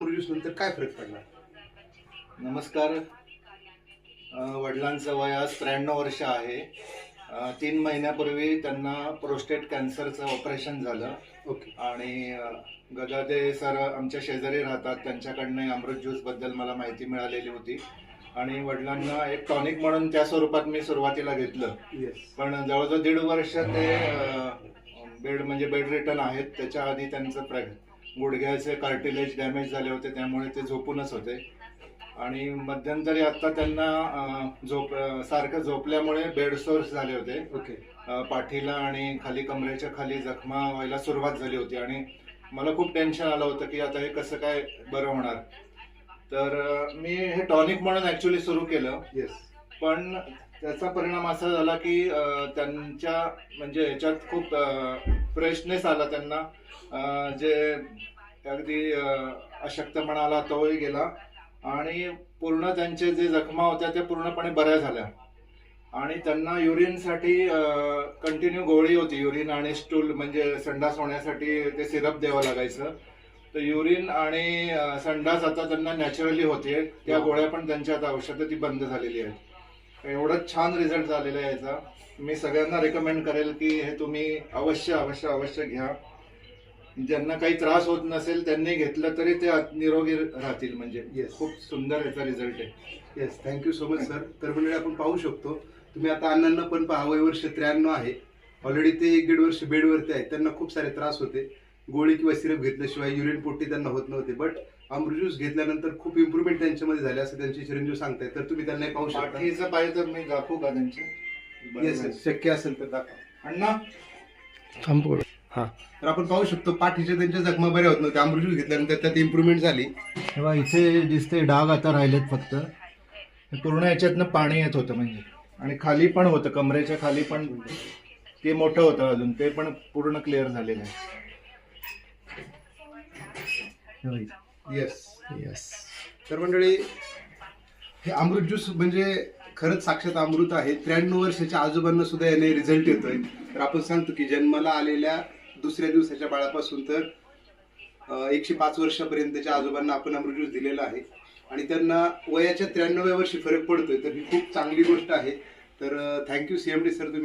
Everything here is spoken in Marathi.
प्रोड्यूस नंतर काय फरक पडला? नमस्कार. वडिलांचं वय आज 93 वर्ष आहे. 3 महिन्यापूर्वी त्यांना प्रोस्टेट कॅन्सरचं ऑपरेशन झालं ओके. आणि गदादे सर आमच्या शेजारी राहतात, त्यांच्याकडनं अमृत ज्यूसबद्दल मला माहिती मिळालेली होती आणि वडिलांना एक टॉनिक म्हणून त्या स्वरूपात मी सुरुवातीला घेतलं. येस. पण जवळजवळ 1.5 वर्ष ते बेड रिटर्न आहेत. त्याच्या आधी त्यांचं गुडघ्याचे कार्टिलेज डॅमेज झाले होते, त्यामुळे ते झोपूनच होते आणि मध्यंतरी आता त्यांना सारखं झोपल्यामुळे बेड सोर्स झाले होते. ओके. पाठीला आणि खाली कमरेच्या खाली जखमा व्हायला सुरुवात झाली होती आणि मला खूप टेन्शन आलं होतं की आता हे कसं काय बरं होणार. तर मी हे टॉनिक म्हणून ऍक्च्युली सुरू केलं. येस. पण त्याचा परिणाम असा झाला की त्यांच्या म्हणजे ह्याच्यात खूप फ्रेशनेस आला त्यांना. जे अगदी अशक्तपणा आला तोही गेला आणि पूर्ण त्यांचे जे जखमा होत्या त्या पूर्णपणे बऱ्या झाल्या आणि त्यांना युरिनसाठी कंटिन्यू गोळी होती. युरिन आणि स्टूल म्हणजे संडास होण्यासाठी ते सिरप द्यावं लागायचं. तर युरिन आणि संडास आता त्यांना नॅचरली होते. त्या गोळ्या पण त्यांच्या आता औषधं ती बंद झालेली आहेत. एवढं छान रिझल्ट झालेला आहे याचा. मी सगळ्यांना रेकमेंड करेल की हे तुम्ही अवश्य अवश्य अवश्य घ्या. ज्यांना काही त्रास होत नसेल त्यांनी घेतलं तरी ते निरोगी राहतील. म्हणजे Yes. खूप सुंदर याचा रिझल्ट आहे. Yes. Thank you so much sir. तर म्हणजे आपण पाहू शकतो, तुम्ही आता अण्णांना पण पहा, वय वर्ष 93 आहे. ऑलरेडी ते 1-1.5 वर्ष बेडवरती आहेत. त्यांना खूप सारे त्रास होते. गोळी किंवा सिरप घेतल्याशिवाय युरिन पोटी त्यांना होत नव्हते. बट अमृत ज्यूस घेतल्यानंतर खूप इम्प्रुव्हमेंट त्यांच्यामध्ये झाले असं त्यांचे चिरंजीव सांगतायत. तर तुम्ही त्यांना पाहू शकता. पाठीचं पाहिजे तर मी दाखवू का त्यांचे? येस, शक्य असेल तर दाखवा. अण्णा तर आपण पाहू शकतो, पाठीच्या त्यांच्या जखमा बऱ्या होत नव्हत्या. अमृत ज्यूस घेतल्यानंतर त्यात इम्प्रुव्हमेंट झाली. तेव्हा इथे दिसते डाग आता राहिलेत फक्त. पूर्ण याच्यातनं पाणी येत होतं म्हणजे, आणि खाली पण होतं, कमरेच्या खाली पण ते मोठं होतं अजून, ते पण पूर्ण क्लिअर झालेलं आहे. येस. येस. तर मंडळी, हे अमृत ज्यूस म्हणजे खरंच साक्षात अमृत आहे. 93 वर्षाच्या आजोबांना सुद्धा याने रिझल्ट येतोय. तर आपण सांगतो की जन्माला आलेल्या दुसऱ्या दिवसाच्या बाळापासून तर 105 वर्षापर्यंतच्या आजोबांना आपण अमृत ज्यूस दिलेला आहे आणि त्यांना वयाच्या 93व्या वर्षी फरक पडतोय. तर ही खूप चांगली गोष्ट आहे. तर थँक्यू CMD सर, तुम्ही